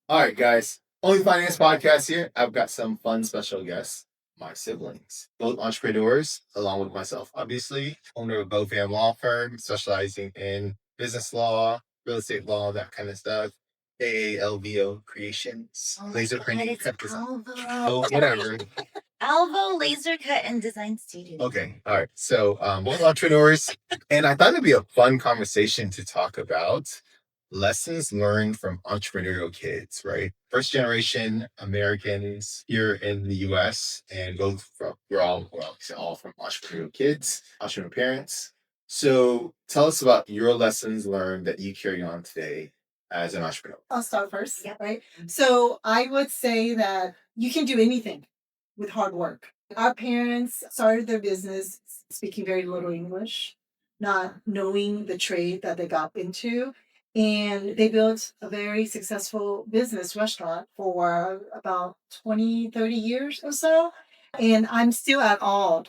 All right, guys. Only Finance Podcast here. I've got some fun special guests, my siblings, both entrepreneurs, along with myself, obviously, owner of Pham Law Firm, specializing in business law, real estate law, that kind of stuff. AALVO creations, laser printing, cut design. Oh, whatever. AALVO Laser Cut and Design Studio. Okay, all right. So, both entrepreneurs, and I thought it'd be a fun conversation to talk about lessons learned from entrepreneurial kids, right? First generation Americans here in the US, and both from, all from entrepreneurial kids, entrepreneurial parents. So tell us about your lessons learned that you carry on today as an entrepreneur. I'll start first. Yeah. Right. So I would say that you can do anything with hard work. Our parents started their business speaking very little English, not knowing the trade that they got into. And they built a very successful business restaurant for about 20, 30 years or so. And I'm still at awe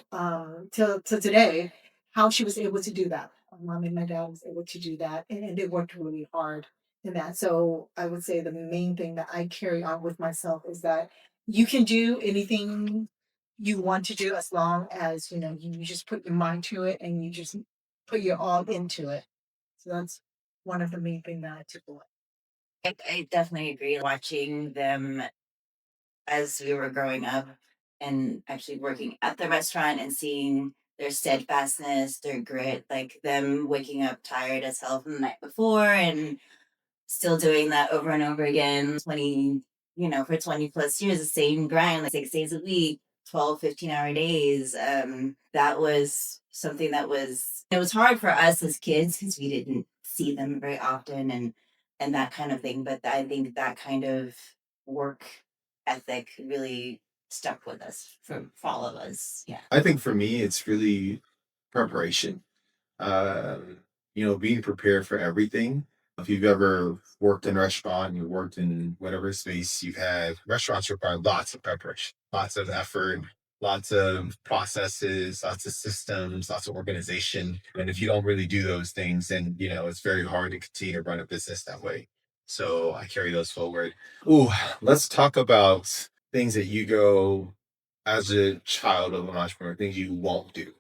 till today how she was able to do that. My mom and my dad was able to do that. And they worked really hard in that. So I would say the main thing that I carry on with myself is that you can do anything you want to do as long as you just put your mind to it and you just put your all into it. So that's one of the main things that I took away. I definitely agree. Watching them as we were growing up and actually working at the restaurant and seeing their steadfastness, their grit, like them waking up tired as hell from the night before and still doing that over and over again. 20, for 20 plus years, the same grind, like 6 days a week, 12, 15-hour days. That was something it was hard for us as kids because we didn't see them very often and that kind of thing. But I think that kind of work ethic really stuck with us for all of us. Yeah. I think for me, it's really preparation. Being prepared for everything. If you've ever worked in a restaurant, you worked in whatever space you've had, restaurants require lots of preparation, lots of effort, lots of processes, lots of systems, lots of organization. And if you don't really do those things, then it's very hard to continue to run a business that way. So I carry those forward. Ooh, let's talk about things that you go as a child of an entrepreneur, things you won't do.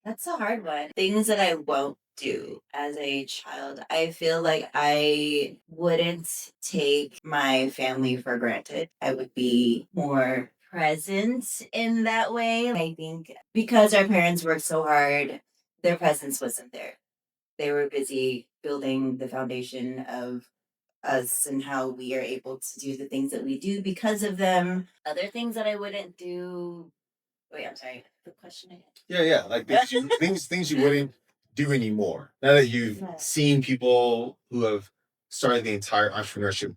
That's a hard one. Things that I won't do as a child. I feel like I wouldn't take my family for granted. I would be more present in that way. I think because our parents worked so hard, their presence wasn't there. They were busy building the foundation of us and how we are able to do the things that we do because of them. Other things that I wouldn't do. Wait, I'm sorry. The question again. Yeah. Like things you wouldn't do anymore. Now that you've seen people who have started the entire entrepreneurship,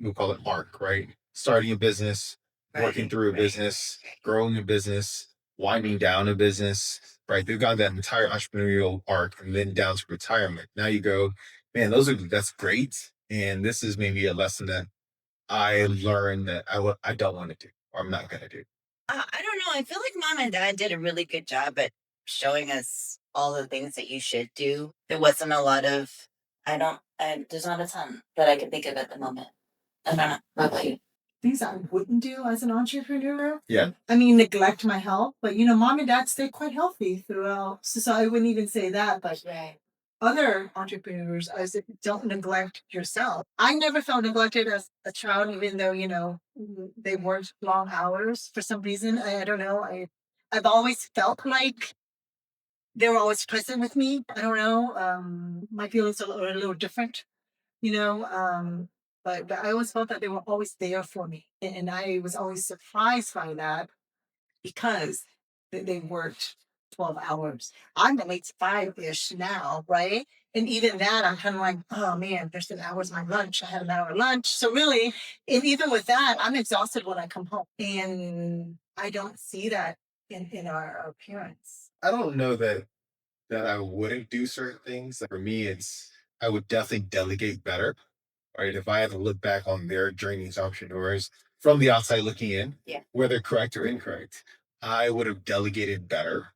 we'll call it arc, right? Starting a business, working through a business, growing a business, winding down a business, right? They've got that entire entrepreneurial arc and then down to retirement. Now you go, man, that's great. And this is maybe a lesson that I learned that I don't want to do or I'm not gonna do. I don't know. I feel like mom and dad did a really good job at showing us all the things that you should do. There wasn't a lot of, there's not a ton that I can think of at the moment. I don't know. What about you? Things I wouldn't do as an entrepreneur. Yeah. I mean, neglect my health, but mom and dad stayed quite healthy throughout. So I wouldn't even say that, but Right. other entrepreneurs, I said, don't neglect yourself. I never felt neglected as a child, even though, they worked long hours for some reason. I don't know. I've always felt like they were always present with me. I don't know. My feelings are a little different, you know. But I always felt that they were always there for me. And I was always surprised by that because they worked 12 hours. I'm only 5-ish now, right? And even that, I'm kind of like, oh man, there's an hour's my lunch. I had an hour lunch. So really, and even with that, I'm exhausted when I come home. And I don't see that in our parents. I don't know that I wouldn't do certain things. Like for me, it's I would definitely delegate better. Right. If I had to look back on their journey as entrepreneurs from the outside looking in, Yeah. whether correct or incorrect, I would have delegated better.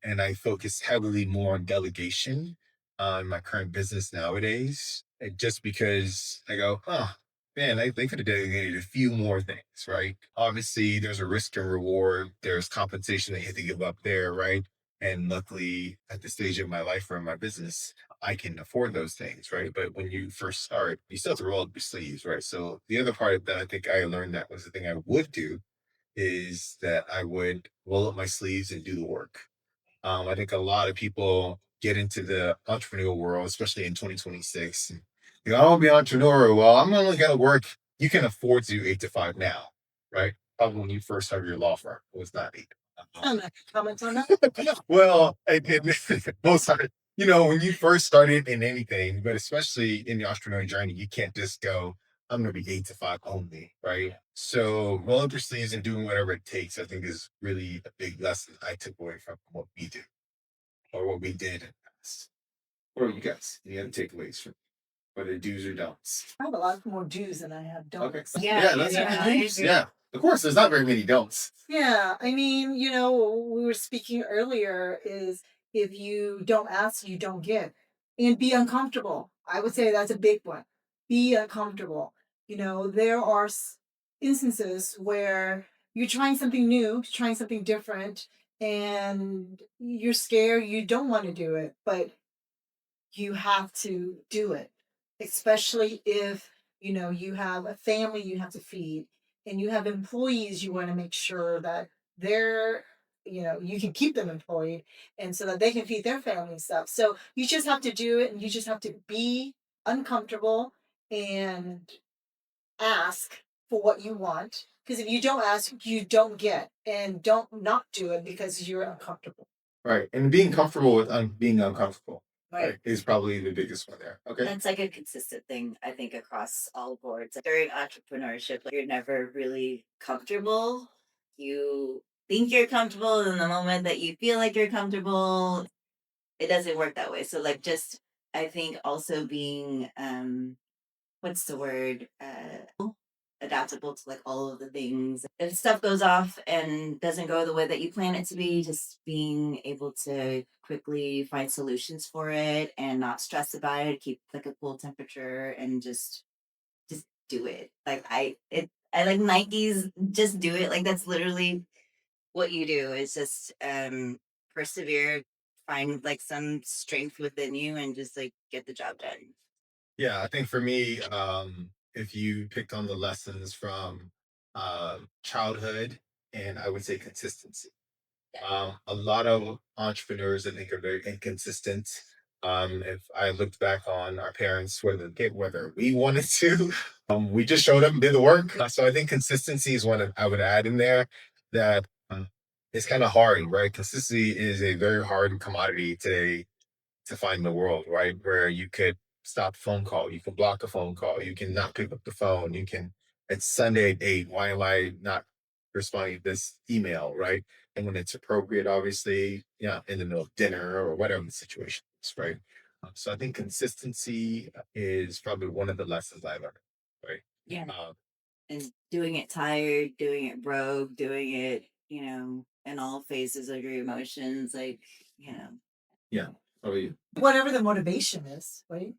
And I focus heavily more on delegation in my current business nowadays. Just because I go, oh, man, they could have delegated a few more things, right? Obviously, there's a risk and reward. There's compensation they had to give up there, right? And luckily, at the stage of my life or in my business, I can afford those things, right? But when you first start, you still have to roll up your sleeves, right? So the other part that I think I learned that was the thing I would do is that I would roll up my sleeves and do the work. I think a lot of people get into the entrepreneurial world, especially in 2026. And, I want to be an entrepreneur. Well, I'm only going to work. You can afford to do 8 to 5 now, right? Probably when you first started your law firm, it was not 8. I'm not gonna comment on that. Well, most of it, when you first started in anything, but especially in the entrepreneurial journey, you can't just go, I'm going to be 8 to 5 only, right? So roll up your sleeves and doing whatever it takes, I think is really a big lesson I took away from what we do or what we did in the past. What are you guys? Any other takeaways from whether do's or don'ts? I have a lot more do's than I have Okay. don'ts. Yeah, Let's yeah, hear I the do's. agree. Yeah. Of course, there's not very many don'ts. Yeah, I mean, we were speaking earlier is if you don't ask, you don't get. And be uncomfortable. I would say that's a big one. Be uncomfortable. There are instances where you're trying something new, trying something different, and you're scared, you don't want to do it, but you have to do it, especially if you have a family you have to feed and you have employees. You want to make sure that they're you can keep them employed and so that they can feed their family and stuff. So you just have to do it, and you just have to be uncomfortable and ask for what you want, because if you don't ask, you don't get. And don't not do it because you're uncomfortable. Right. And being comfortable with being uncomfortable, Right. is probably the biggest one there. Okay. That's like a consistent thing, I think, across all boards. During entrepreneurship, like, you're never really comfortable. You think you're comfortable, and the moment that you feel like you're comfortable, it doesn't work that way. So, like, just I think also being what's the word? Adaptable to like all of the things. If stuff goes off and doesn't go the way that you plan it to be, just being able to quickly find solutions for it and not stress about it, keep like a cool temperature and just do it. Like I like Nike's just do it. Like that's literally what you do is just persevere, find like some strength within you and just like get the job done. Yeah, I think for me, if you picked on the lessons from childhood, and I would say consistency. A lot of entrepreneurs, I think, are very inconsistent. If I looked back on our parents, whether we wanted to, we just showed up and did the work. So I think consistency is one that I would add in there. That it's kind of hard, right? Consistency is a very hard commodity today to find in the world, right? Where you could stop a phone call, you can block a phone call, you can not pick up the phone, it's Sunday at 8. Why am I not responding to this email, right? And when it's appropriate, obviously, yeah, in the middle of dinner or whatever the situation is, right? So I think consistency is probably one of the lessons I learned, right? Yeah. Uh, And doing it tired, doing it broke, doing it, in all phases of your emotions, like, yeah. How about you? Whatever the motivation is, right?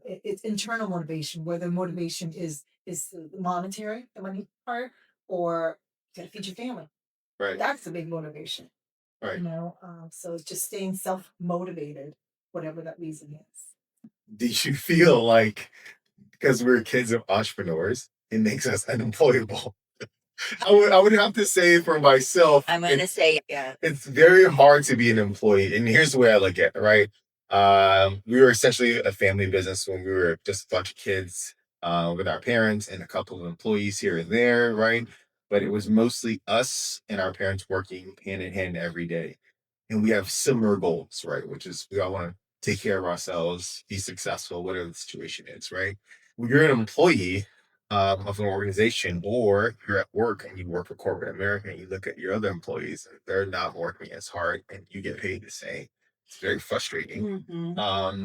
It's internal motivation, whether motivation is the monetary, the money part, or you gotta feed your family. Right. That's the big motivation. Right. So just staying self motivated, whatever that reason is. Did you feel like because we're kids of entrepreneurs, it makes us unemployable? I would have to say for myself, I'm gonna say, yeah. it's very hard to be an employee. And here's the way I look at it, right? We were essentially a family business when we were just a bunch of kids with our parents and a couple of employees here and there, right? But it was mostly us and our parents working hand in hand every day. And we have similar goals, right? Which is we all want to take care of ourselves, be successful, whatever the situation is, right? When you're an employee of an organization, or you're at work and you work for corporate America and you look at your other employees, they're not working as hard and you get paid the same. It's very frustrating.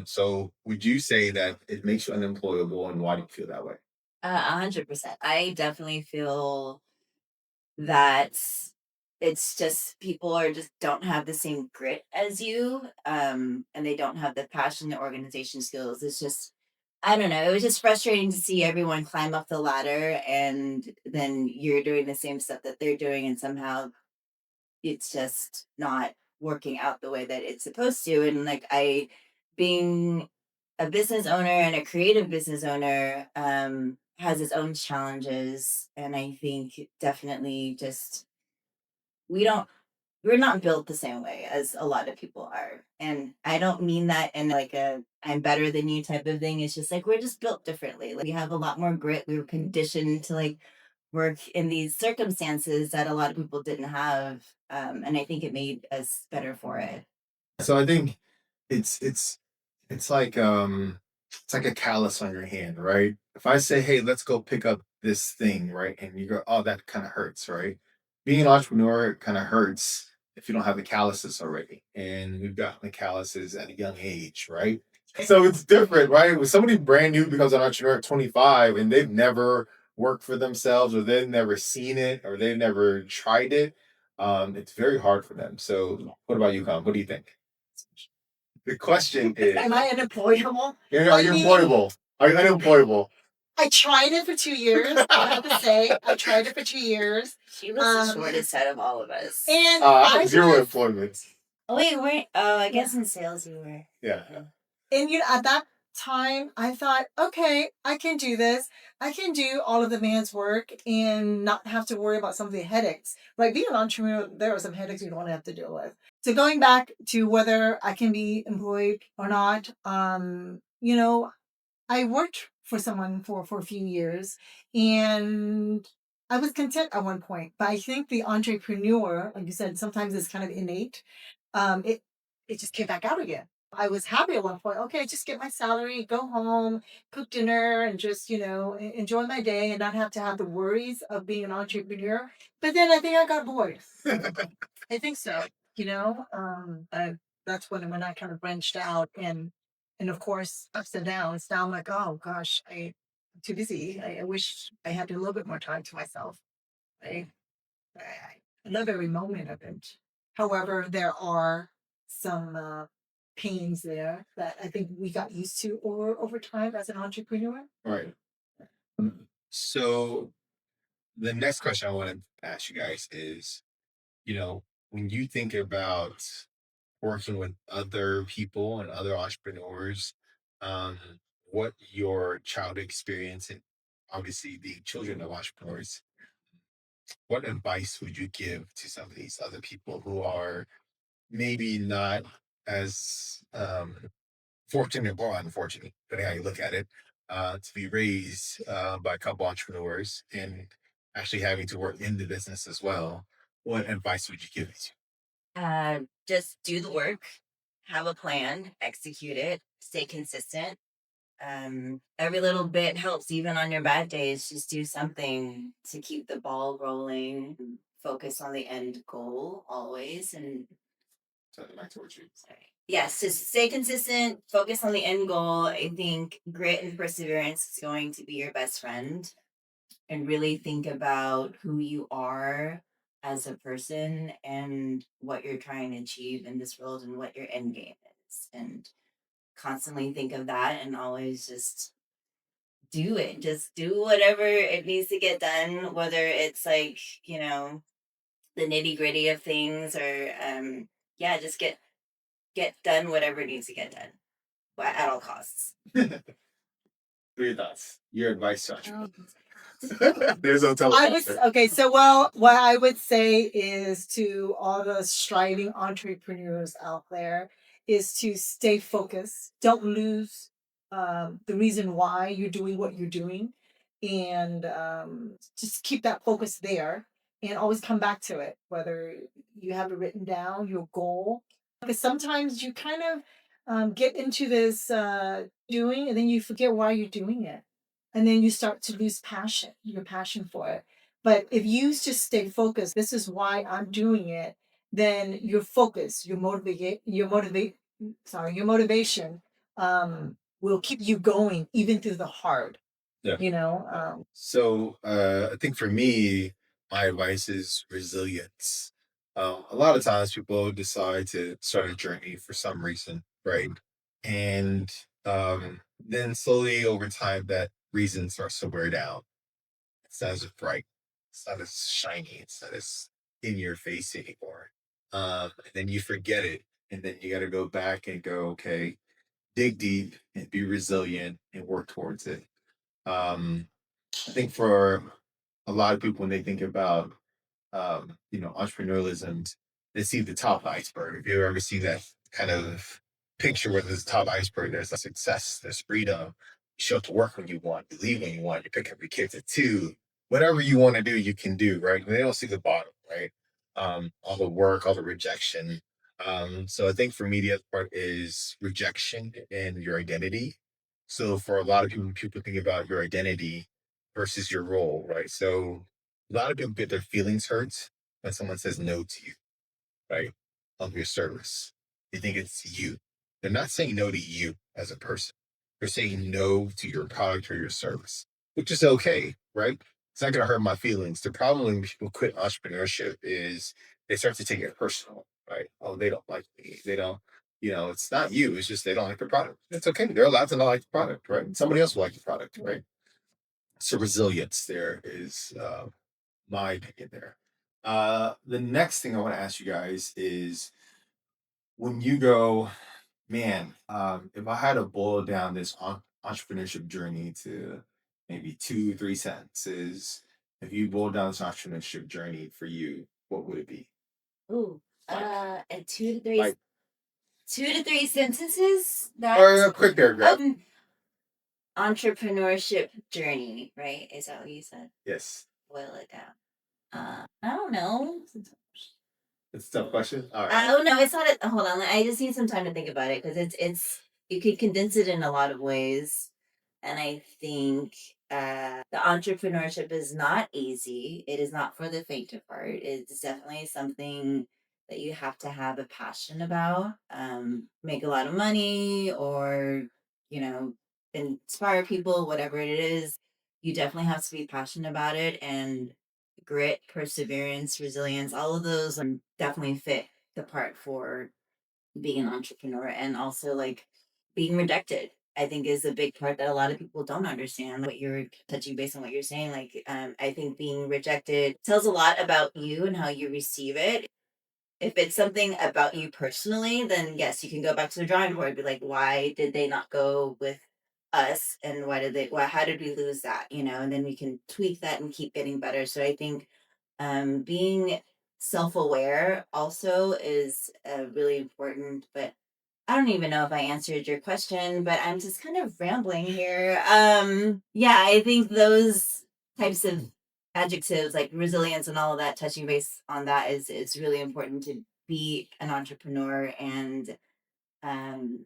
So would you say that it makes you unemployable, and why do you feel that way? 100%. I definitely feel that it's just people are just don't have the same grit as you, and they don't have the passion, the organization skills. It's just I don't know. It was just frustrating to see everyone climb up the ladder and then you're doing the same stuff that they're doing, and somehow it's just not working out the way that it's supposed to. And like being a business owner and a creative business owner, has its own challenges. And I think definitely just we don't we're not built the same way as a lot of people are. And I don't mean that in like a I'm better than you type of thing. It's just like we're just built differently. Like we have a lot more grit. We were conditioned to like work in these circumstances that a lot of people didn't have. And I think it made us better for it. So I think it's it's it's like it's like a callus on your hand, right? If I say, hey, let's go pick up this thing, right? And you go, oh, that kind of hurts, right? Being an entrepreneur kind of hurts if you don't have the calluses already. And we've gotten the calluses at a young age, right? So it's different, right? When somebody brand new becomes an entrepreneur at 25 and they've never worked for themselves or they've never seen it or they've never tried it, it's very hard for them. So what about you, Khanh? What do you think? The question is, Am I unemployable? are you employable? Are you unemployable? I tried it for 2 years. I have to say, I tried it for 2 years. She was the shortest out of all of us. And I have zero employment. Oh, wait, wait. Oh, I guess in sales you were. Yeah. And at that time, I thought, okay, I can do this. I can do all of the man's work and not have to worry about some of the headaches. Like being an entrepreneur, there are some headaches you don't want to have to deal with. So going back to whether I can be employed or not, I worked for someone for a few years and I was content at one point. But I think the entrepreneur, like you said, sometimes it's kind of innate. It just came back out again. I was happy at one point. Okay, just get my salary, go home, cook dinner, and just enjoy my day and not have to have the worries of being an entrepreneur. But then I think I got bored. I think so. That's when I kind of branched out and of course ups and downs. Now I'm like, oh gosh, I'm too busy. I wish I had a little bit more time to myself. I, I love every moment of it. However, there are some pains there that I think we got used to over time as an entrepreneur. Right. So the next question I want to ask you guys is, when you think about working with other people and other entrepreneurs, um, what your child experience and obviously the children of entrepreneurs, what advice would you give to some of these other people who are maybe not as fortunate or unfortunate, depending how you look at it, to be raised by a couple entrepreneurs and actually having to work in the business as well? What advice would you give these? Just do the work, have a plan, execute it, stay consistent. Every little bit helps, even on your bad days. Just do something to keep the ball rolling. Focus on the end goal always, and sorry. Yes, just stay consistent. Focus on the end goal. I think grit and perseverance is going to be your best friend, and really think about who you are as a person and what you're trying to achieve in this world and what your end game is, and constantly think of that and always just do it. Just do whatever it needs to get done, whether it's like, the nitty gritty of things or yeah, just get done whatever needs to get done. At all costs. Three thoughts. Your advice, Joshua. There's no telling. Okay. So, well, what I would say is to all the striving entrepreneurs out there is to stay focused. Don't lose the reason why you're doing what you're doing, and just keep that focus there, and always come back to it. Whether you have it written down, your goal, because sometimes you kind of get into this doing, and then you forget why you're doing it and then you start to lose your passion for it. But if you just stay focused, this is why I'm doing it, then your focus, your motivation will keep you going even through the hard. Yeah. So I think for me, my advice is resilience. A lot of times people decide to start a journey for some reason, right? And Then slowly over time, that reason starts to wear down. It's not as bright. It's not as shiny. It's not as in your face anymore. And then you forget it. And then you got to go back and go, okay, dig deep and be resilient and work towards it. Um, I think for a lot of people, when they think about entrepreneurialism, they see the top iceberg. If you ever see that kind of picture where there's a top iceberg, there's a success, there's freedom. You show up to work when you want, you leave when you want, you pick up your kids at 2. Whatever you want to do, you can do, right? And they don't see the bottom, right? All the work, all the rejection. So I think for me, the other part is rejection and your identity. So for a lot of people, people think about your identity versus your role, right? So a lot of people get their feelings hurt when someone says no to you, right? Of your service. They think it's you. They're not saying no to you as a person. They're saying no to your product or your service, which is okay, right? It's not going to hurt my feelings. The problem when people quit entrepreneurship is they start to take it personal, right? Oh, they don't like me. They don't, it's not you. It's just they don't like the product. It's okay. They're allowed to not like the product, right? Somebody else will like the product, right? So resilience there is my opinion there. The next thing I want to ask you guys is when you go, man, if I had to boil down this entrepreneurship journey to maybe 2, 3 sentences, if you boil down this entrepreneurship journey for you, what would it be? Ooh, Like, and two to three, like 2 to 3 sentences. or That's a quick paragraph. entrepreneurship journey, right? Is that what you said? Yes. Boil it down. I don't know. It's a tough question. All I right. don't know. It's not. Hold on. I just need some time to think about it because it's you could condense it in a lot of ways, and I think the entrepreneurship is not easy. It is not for the faint of heart. It's definitely something that you have to have a passion about. Make a lot of money, or you know, inspire people. Whatever it is, you definitely have to be passionate about it and grit, perseverance, resilience, all of those definitely fit the part for being an entrepreneur. And also like being rejected, I think is a big part that a lot of people don't understand. What you're touching based on what you're saying, I think being rejected tells a lot about you and how you receive it. If it's something about you personally, then yes, you can go back to the drawing board and be like, why did they not go with us? And how did we lose that? And then we can tweak that and keep getting better. So I think being self aware also is really important. But I don't even know if I answered your question, but I'm just kind of rambling here. Yeah, I think those types of adjectives like resilience and all of that, touching base on that is really important to be an entrepreneur and um,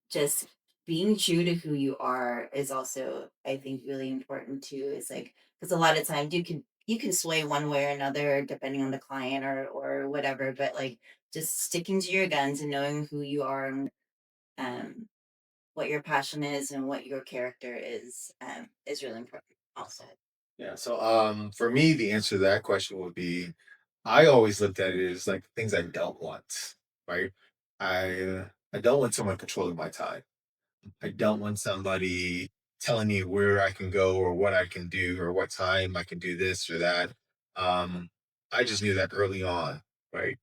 just being true to who you are is also I think really important too. Is like because a lot of times you can sway one way or another depending on the client or whatever, but like just sticking to your guns and knowing who you are and um, what your passion is and what your character is really important also. Yeah. So for me, the answer to that question would be I always looked at it as like things I don't want, right? I don't want someone controlling my time. I don't want somebody telling me where I can go or what I can do or what time I can do this or that. Um, I just knew that early on, right?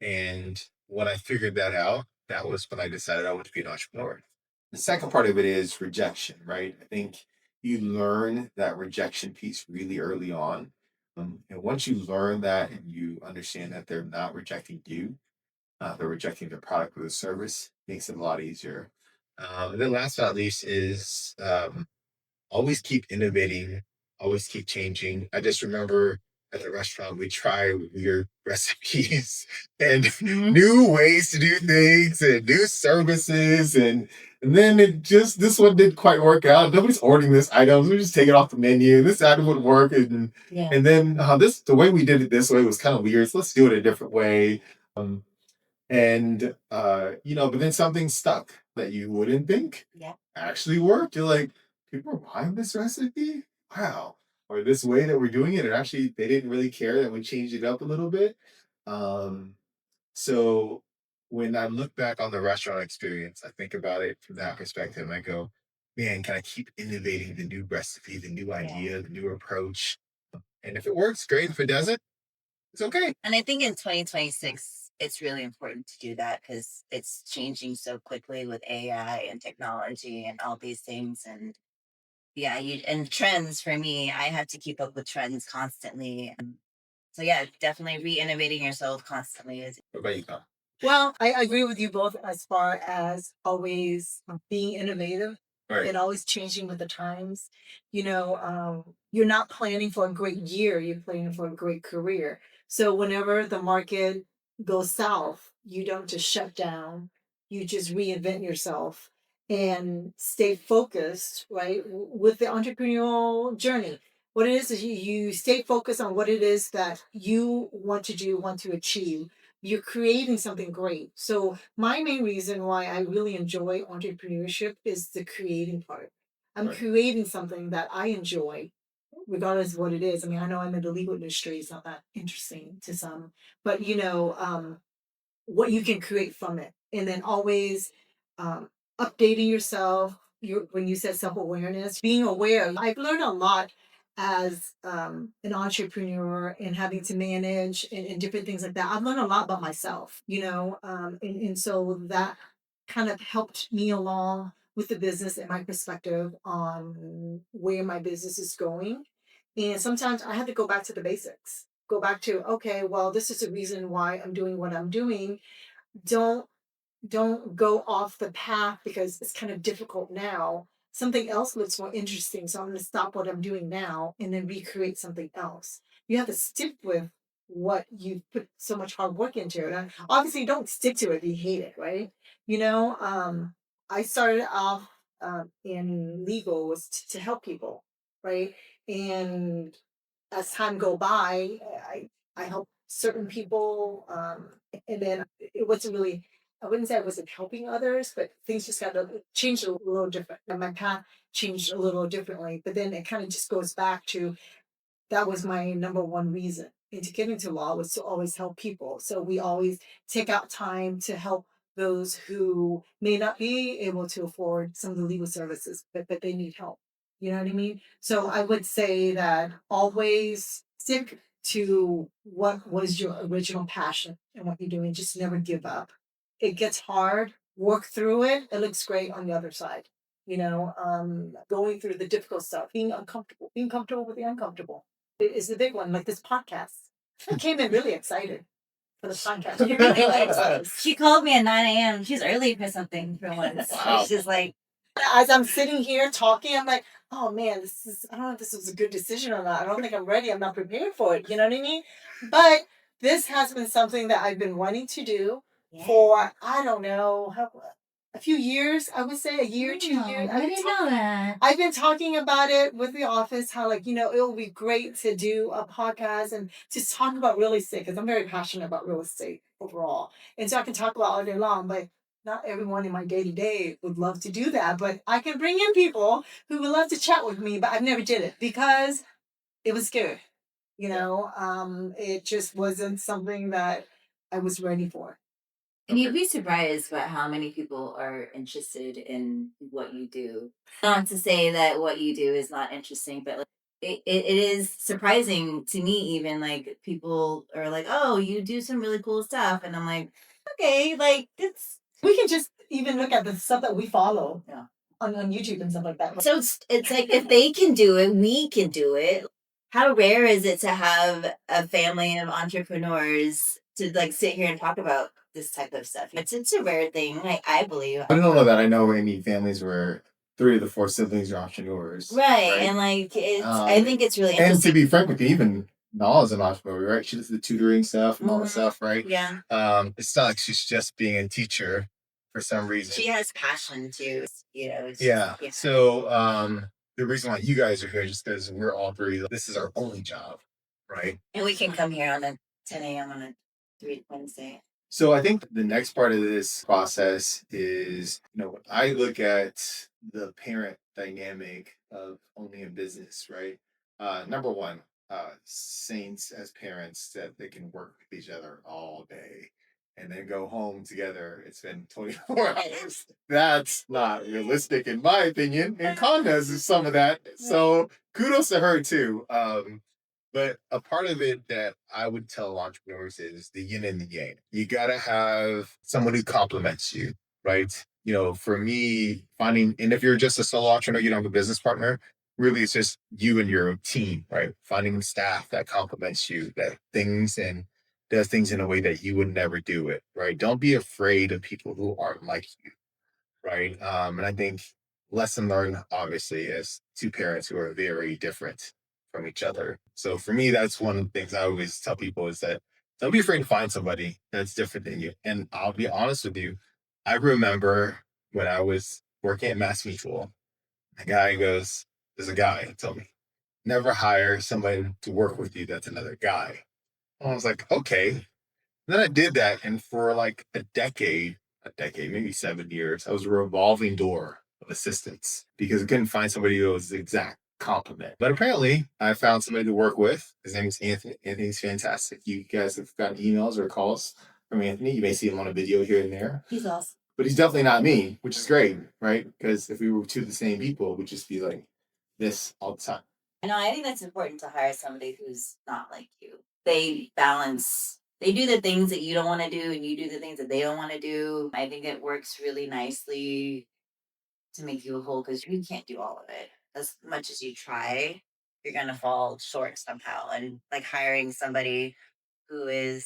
And when I figured that out, that was when I decided I wanted to be an entrepreneur. The second part of it is rejection, right? I think you learn that rejection piece really early on. And once you learn that and you understand that they're not rejecting you, they're rejecting the product or the service, makes it a lot easier. And then last but not least is always keep innovating, always keep changing. I just remember at the restaurant we try weird recipes and new ways to do things and new services and then it just this one didn't quite work out. Nobody's ordering this item. We just take it off the menu. This item would work Yeah. and then this the way we did it this way was kind of weird. So let's do it a different way. And but then something stuck that you wouldn't think Yeah. actually worked. You're like, people are buying this recipe? Wow. Or this way that we're doing it, and actually they didn't really care that we changed it up a little bit. Um, so when I look back on the restaurant experience, I think about it from that perspective and I go, man, can I keep innovating the new recipe, the new idea, the new approach? And if it works, great. If it doesn't, it's okay. And I think in 2026, it's really important to do that because it's changing so quickly with AI and technology and all these things. And yeah, and trends for me, I have to keep up with trends constantly. So yeah, definitely re-innovating yourself constantly is. What about you, Tom? Well, I agree with you both as far as always being innovative Right. and always changing with the times. You're not planning for a great year, you're planning for a great career. So whenever the market goes south, you don't just shut down, you just reinvent yourself and stay focused, right? With the entrepreneurial journey. What it is you stay focused on what it is that you want to do, want to achieve. You're creating something great. So my main reason why I really enjoy entrepreneurship is the creating part. I'm Right. creating something that I enjoy, regardless of what it is. I mean, I know I'm in the legal industry, it's not that interesting to some, but what you can create from it. And then always um, updating yourself. When you said self awareness, being aware. I've learned a lot as an entrepreneur and having to manage and different things like that. I've learned a lot about myself, and so that kind of helped me along with the business and my perspective on where my business is going. And sometimes I had to go back to the basics, go back to, okay, well, this is the reason why I'm doing what I'm doing. Don't don't go off the path because it's kind of difficult now. Something else looks more interesting, so I'm going to stop what I'm doing now and then recreate something else. You have to stick with what you put so much hard work into it. And obviously, you don't stick to it if you hate it, right? I started off in legal was to help people, right? And as time go by, I help certain people, and then it wasn't really. I wouldn't say I wasn't helping others, but things just got changed a little different. And my path changed a little differently. But then it kind of just goes back to that was my number one reason into getting into law was to always help people. So we always take out time to help those who may not be able to afford some of the legal services, but they need help. You know what I mean? So I would say that always stick to what was your original passion and what you're doing. Just never give up. It gets hard, work through it. It looks great on the other side. Going through the difficult stuff, being comfortable with the uncomfortable is the big one, like this podcast. I came in really excited for the podcast. She really was. She called me at 9 a.m. She's early for something for once. Wow. She's like, As I'm sitting here talking, I'm like, oh man, I don't know if this was a good decision or not. I don't think I'm ready. I'm not prepared for it. You know what I mean? But this has been something that I've been wanting to do for, I don't know, a few years. I would say a year, 2 years. I didn't know that. I've been talking about it with the office, how it will be great to do a podcast and just talk about real estate because I'm very passionate about real estate overall. And so I can talk about all day long, but not everyone in my day to day would love to do that. But I can bring in people who would love to chat with me, but I've never did it because it was scary. It just wasn't something that I was ready for. And you'd be surprised about how many people are interested in what you do. Not to say that what you do is not interesting, but like, it is surprising to me, even like people are like, oh, you do some really cool stuff. And I'm like, okay, like We can just even look at the stuff that we follow yeah. on YouTube and stuff like that. So it's like if they can do it, we can do it. How rare is it to have a family of entrepreneurs to like sit here and talk about this type of stuff? It's a rare thing, I believe. I don't know that I know any families where 3 of the 4 siblings are entrepreneurs. Right. And like I think it's really And to interesting. be frank with you, even Nala is an entrepreneur, right? She does the tutoring stuff and all that stuff, right? Yeah. It's not like she's just being a teacher for some reason. She has passion too, Yeah. So the reason why you guys are here is just because we're all 3. This is our only job, right? And we can come here on a 10 a.m. on a Wednesday. So I think the next part of this process is, when I look at the parent dynamic of owning a business, right? Number one, saints as parents that they can work with each other all day and then go home together. It's been 24 hours. That's not realistic, in my opinion. And Con does some of that. So kudos to her, too. But a part of it that I would tell entrepreneurs is the yin and the yang. You got to have someone who compliments you, right? For me, finding, and if you're just a solo entrepreneur, you don't have a business partner, really it's just you and your team, right? Finding staff that complements you, that things and does things in a way that you would never do it, right? Don't be afraid of people who aren't like you, right? And I think lesson learned, obviously, is two parents who are very different from each other. So for me, that's one of the things I always tell people is that don't be afraid to find somebody that's different than you. And I'll be honest with you, I remember when I was working at Mass Mutual, the guy goes, there's a guy who told me, never hire somebody to work with you that's another guy. I was like, okay. Then I did that, and for like a decade, maybe 7 years, I was a revolving door of assistants because I couldn't find somebody who was the exact complement. But apparently, I found somebody to work with. His name is Anthony. Anthony's fantastic. You guys have gotten emails or calls from Anthony. You may see him on a video here and there. He's awesome. But he's definitely not me, which is great, right? Because if we were two of the same people, we'd just be like this all the time. I think that's important to hire somebody who's not like you. They do the things that you don't want to do, and you do the things that they don't want to do. I think it works really nicely to make you whole because you can't do all of it. As much as you try, you're going to fall short somehow. And like hiring somebody who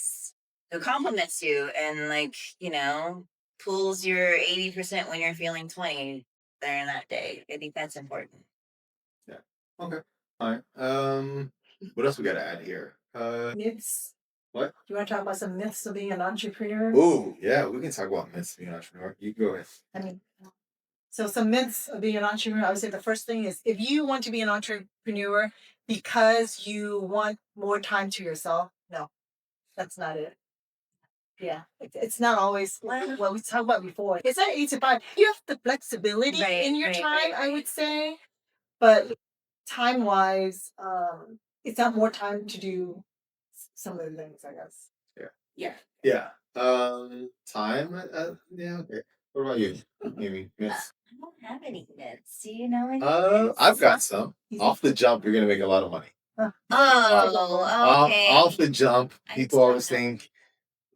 compliments you and pulls your 80% when you're feeling 20 during that day. I think that's important. Yeah. Okay. All right. What else we got to add here? Myths. What? Do you want to talk about some myths of being an entrepreneur? Oh, yeah, we can talk about myths of being an entrepreneur. You go ahead. So some myths of being an entrepreneur, I would say the first thing is if you want to be an entrepreneur because you want more time to yourself, no, that's not it. Yeah, it's not always what we talked about before. It's not 8 to 5. You have the flexibility in your time, I would say, but time wise, it's not more time to do some of the things, I guess. Yeah. Time. Yeah. Okay. What about you, Amy? Myths. I don't have any myths. Do you know any? I've got some. Off the jump, you're gonna make a lot of money. Okay. Off the jump, people always think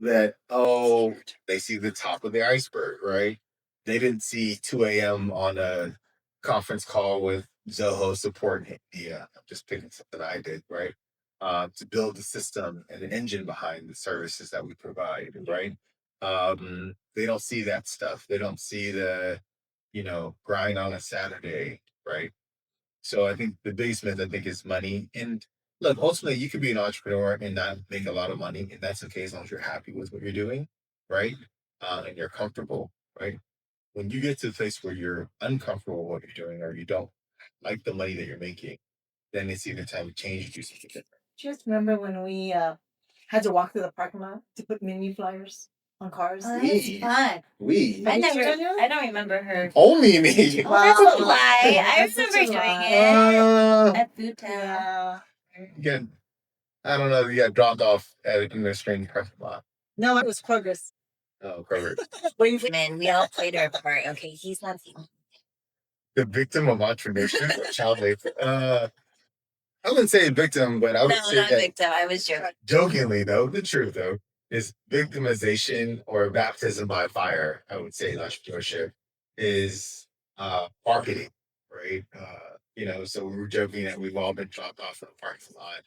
that they see the top of the iceberg, right? They didn't see 2 a.m. on a conference call with Zoho support in India. I'm just picking something I did, right? To build the system and an engine behind the services that we provide, right? They don't see that stuff. They don't see the, grind on a Saturday, right? So I think the biggest myth I think is money. And look, ultimately you could be an entrepreneur and not make a lot of money, and that's okay as long as you're happy with what you're doing, right? And you're comfortable, right? When you get to the place where you're uncomfortable with what you're doing or you don't like the money that you're making, then it's either time to change or do something different. Just remember when we had to walk through the parking lot to put mini flyers on cars? Oh, that was fun. I don't remember her. Only me. Oh, that's a lie. I remember doing it at Food Town. Yeah. Again, I don't know. You got dropped off in a strange parking lot. No, it was progress. Oh, Kroger. Man, we all played our part. Okay, he's not The victim of entrepreneurship or child labor. I wouldn't say victim, but I would say not that victim. I was joking. jokingly, though, the truth, though, is victimization or baptism by fire. I would say in entrepreneurship is marketing, right? So we were joking that we've all been dropped off in the parking lot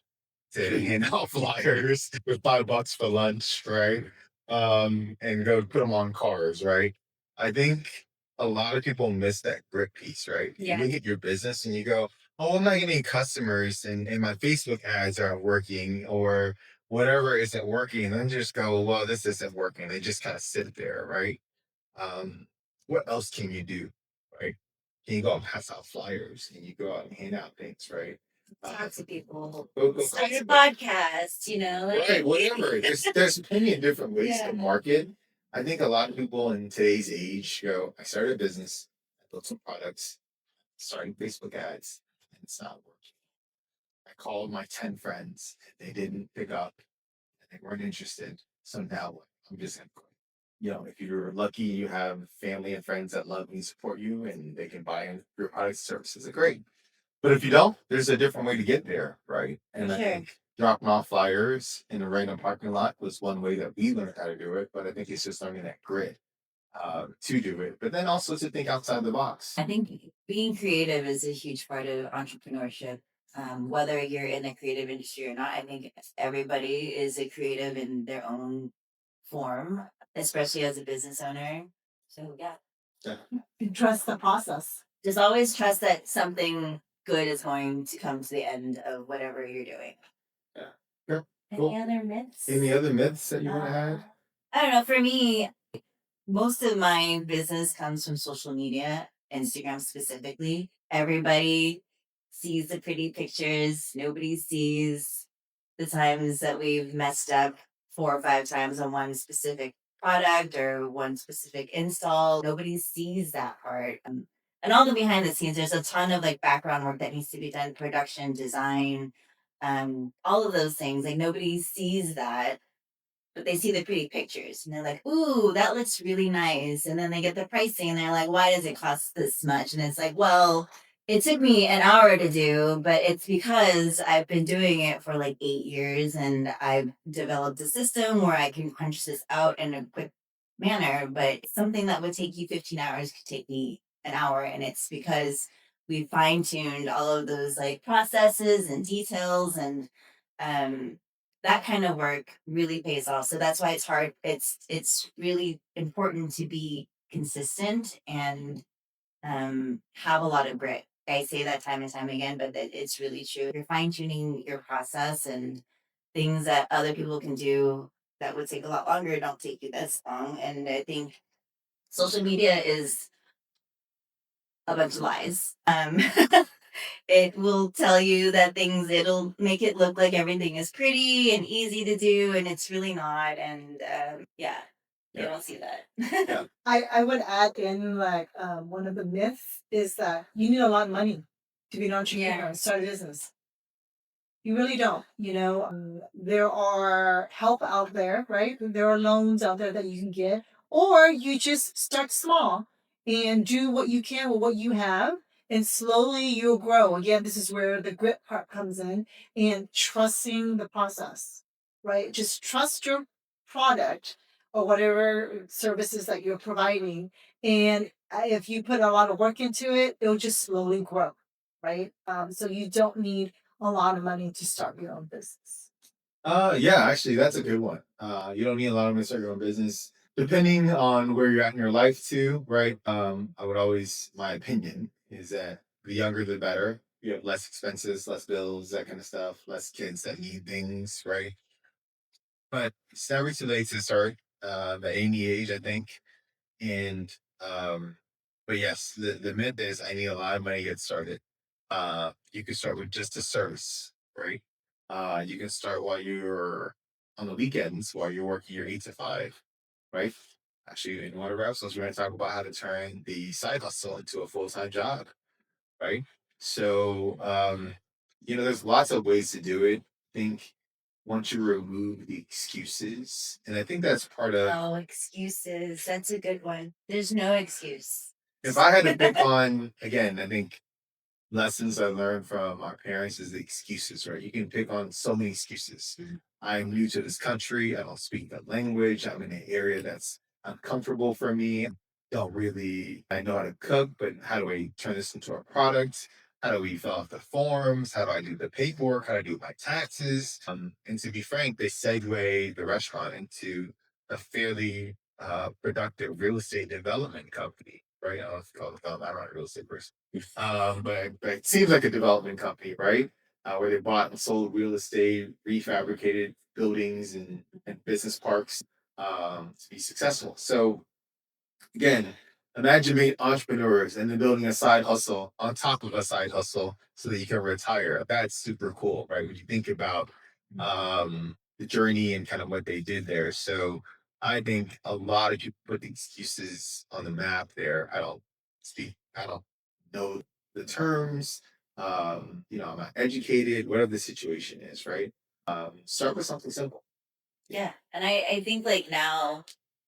to hand out flyers with $5 for lunch, right? And go put them on cars, right? I think a lot of people miss that grit piece, right? Yeah. You look at your business and you go, oh, I'm not getting customers and my Facebook ads aren't working or whatever isn't working. And then just go, well, this isn't working. They just kind of sit there, right? What else can you do, right? Can you go and pass out flyers and you go out and hand out things, right? Talk to people. Go Start a podcast, right, whatever. There's plenty of different ways to market. I think a lot of people in today's age go, I started a business, I built some products, starting Facebook ads, and it's not working. I called my 10 friends, and they didn't pick up, and they weren't interested. So now what? I'm just gonna quit. If you're lucky, you have family and friends that love and support you, and they can buy in your products and services. Great. But if you don't, there's a different way to get there, right? And I Sure. think dropping off flyers in a random parking lot was one way that we learned how to do it. But I think it's just learning that grit to do it. But then also to think outside the box. I think being creative is a huge part of entrepreneurship. Whether you're in the creative industry or not, I think everybody is a creative in their own form, especially as a business owner. So yeah, You trust the process. just always trust that something good is going to come to the end of whatever you're doing. Yeah. Sure. Any Cool. other myths? Any other myths that you want to add? I don't know. For me, most of my business comes from social media, Instagram specifically. Everybody sees the pretty pictures. Nobody sees the times that we've messed up 4 or 5 times on one specific product or one specific install. Nobody sees that part. And all the behind the scenes, there's a ton of like background work that needs to be done, production, design, all of those things. Like nobody sees that, but they see the pretty pictures and they're like, ooh, that looks really nice. And then they get the pricing and they're like, why does it cost this much? And it's like, well, it took me an hour to do, but it's because I've been doing it for like 8 years and I've developed a system where I can crunch this out in a quick manner. But something that would take you 15 hours could take me an hour. And it's because we fine tuned all of those like processes and details and, that kind of work really pays off. So that's why it's hard. It's really important to be consistent and have a lot of grit. I say that time and time again, but it's really true. You're fine tuning your process and things that other people can do that would take a lot longer don't take you this long. And I think social media is a bunch of lies. It will tell you that things, it'll make it look like everything is pretty and easy to do, and it's really not. And yeah, you don't see that. Yeah. I would add in like one of the myths is that you need a lot of money to be an entrepreneur and start a business. You really don't. There are help out there, right? There are loans out there that you can get, or you just start small and do what you can with what you have, and slowly you'll grow. Again, this is where the grit part comes in and trusting the process, right? Just trust your product or whatever services that you're providing. And if you put a lot of work into it, it'll just slowly grow, right? So you don't need a lot of money to start your own business. Yeah, actually, that's a good one. You don't need a lot of money to start your own business, depending on where you're at in your life, too, right? I would always, my opinion is that the younger the better. You have less expenses, less bills, that kind of stuff, less kids that need things, right? But it's never too late to start at any age, I think. And but yes, the myth is I need a lot of money to get started. You can start with just a service, right? You can start while you're on the weekends while you're working your 8 to 5, right? Actually, in one of our episodes, we're going to talk about how to turn the side hustle into a full-time job, right? So, there's lots of ways to do it. I think once you remove the excuses, and I think that's part of. Oh, excuses. That's a good one. There's no excuse. If I had to pick on, again, I think lessons I learned from our parents is the excuses, right? You can pick on so many excuses. I'm new to this country. I don't speak the language. I'm in an area that's uncomfortable for me. Don't really, I know how to cook, but how do I turn this into a product? How do we fill out the forms? How do I do the paperwork? How do I do my taxes? And to be frank, they segue the restaurant into a fairly productive real estate development company, right? I don't know if you call it development. I'm not a real estate person. But it seems like a development company, right? Where they bought and sold real estate, refabricated buildings and business parks to be successful. So again, imagine being entrepreneurs and then building a side hustle on top of a side hustle so that you can retire. That's super cool, right? When you think about the journey and kind of what they did there. So I think a lot of people put the excuses on the map there. I don't know the terms. I'm not educated, whatever the situation is, right? Start with something simple. Yeah. And I think like now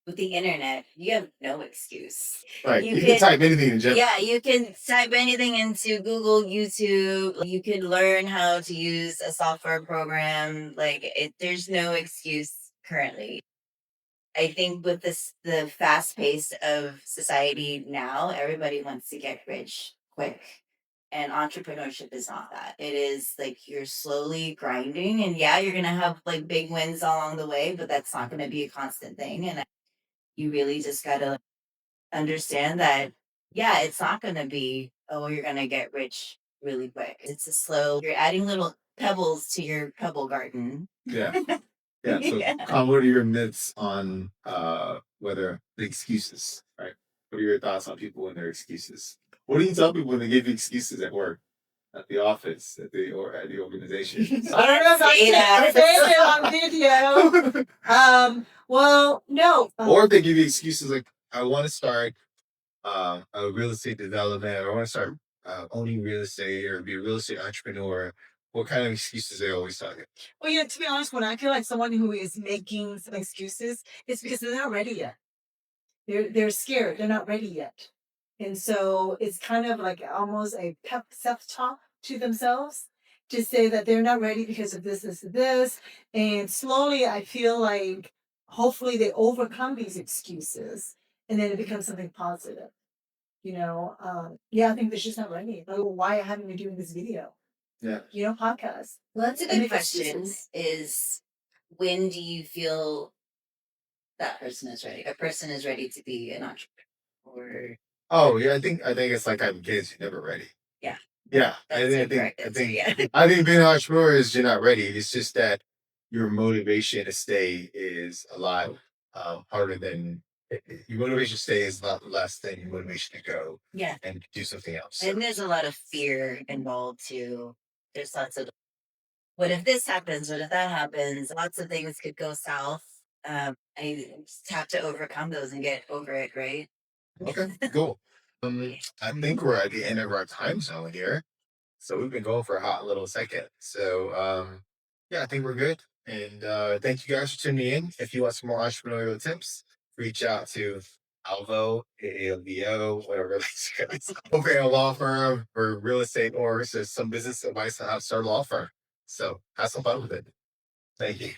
with the internet, you have no excuse. Right. You can type anything in general. Yeah, you can type anything into Google, YouTube. You can learn how to use a software program. There's no excuse currently. I think with the fast pace of society now, everybody wants to get rich quick. And entrepreneurship is not that. It is like you're slowly grinding, and yeah, you're gonna have like big wins along the way, but that's not gonna be a constant thing. And you really just gotta understand that, yeah, it's not gonna be, oh, you're gonna get rich really quick. It's a slow, you're adding little pebbles to your pebble garden. Yeah. Yeah. So, Yeah. what are your myths on whether the excuses? Right. What are your thoughts on people and their excuses? What do you tell people when they give you excuses at work, at the office, or at the organization? I don't know if I can say it on video. Well, no. Or if they give you excuses like, I want to start a real estate development, or I want to start owning real estate or be a real estate entrepreneur. What kind of excuses they always talking? Well, to be honest, when I feel like someone who is making some excuses, it's because they're not ready yet. They're scared. They're not ready yet. And so it's kind of like almost a pep self-talk to themselves to say that they're not ready because of this, and this. And slowly I feel like hopefully they overcome these excuses and then it becomes something positive. I think they're just not ready. Like, well, why haven't we doing this video? Yeah. Podcast. Well, that's a good question. Is when do you feel that person is ready? A person is ready to be an entrepreneur. Oh yeah, I think it's like having kids. You're never ready. Yeah. Yeah, I think being an entrepreneur is you're not ready. It's just that your motivation to stay is a lot harder than your motivation to stay is a lot less than your motivation to go. Yeah. And do something else. And there's a lot of fear involved too. There's lots of what if this happens? What if that happens? Lots of things could go south. I just have to overcome those and get over it, right? Okay, cool. I think we're at the end of our time zone here. So we've been going for a hot little second. So yeah, I think we're good. And thank you guys for tuning in. If you want some more entrepreneurial tips, reach out to AALVO, AALVO, whatever it's over a law firm for real estate or just some business advice on how to start a law firm. So have some fun with it. Thank you.